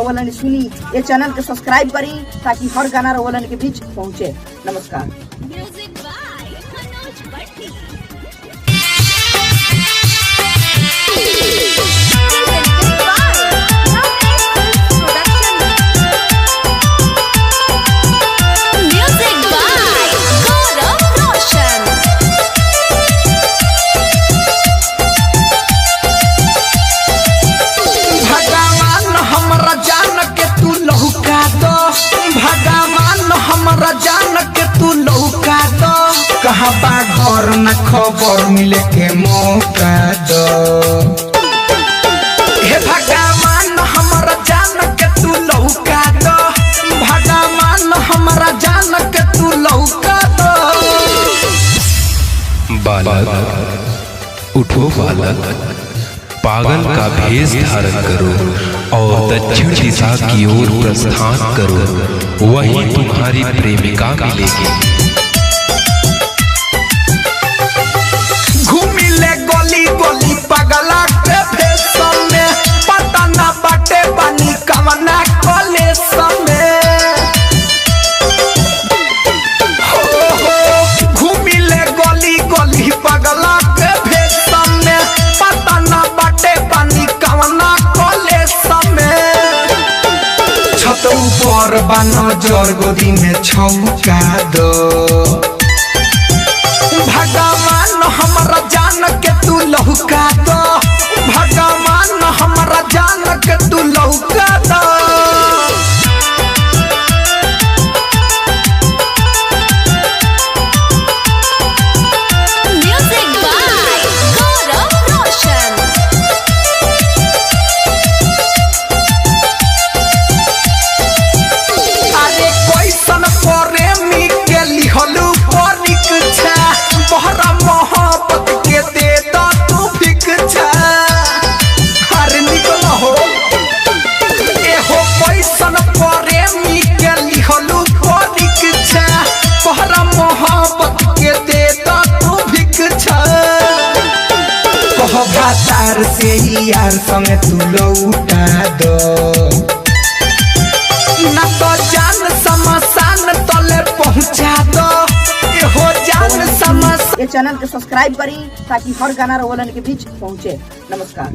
रोवलन सुनी। ये चैनल के सब्सक्राइब करी ताकि हर गाना रोवलन के बीच पहुंचे। नमस्कार। कहाँ बा घर न खबर मिले के मौका दो। हे भगवान हमरा जान के तू लौका दो, भगवान हमरा जान के तू लौका दो। बालक उठो बालक, पागल का भेष धारण करो और दक्षिण दिशा की ओर प्रस्थान करो, वहीं तुम्हारी प्रेमिका मिलेगी। गली गली पगला के फेसन में पता ना बाटे पानी कवना कले समय घूमिले गली गली पगला के फेसन में पता ना बाटे पानी कवना कले समय। छत ऊपर बा नजर गोदी में छौका दो। भगवान हमरा जान के तू लौका दो, भगवान हमरा जान के तू लौका दो। अरे कैसन प्रेमी के लिहलू परीक्षा, बहरा मोहब्बत के दे दो तू भिक्षा। अरे निकल हो एहो कैसन प्रेमी के लिहलू परीक्षा, बहरा मोहब्बत के दे दो तू भिक्षा। कहबा तार से यार संगे तू लौटा दो, ना तो जान समसान तले पहुंचा दो। हो जान समझ। ये चैनल के सब्सक्राइब करी ताकि हर गाना रोवलन के बीच पहुंचे। नमस्कार।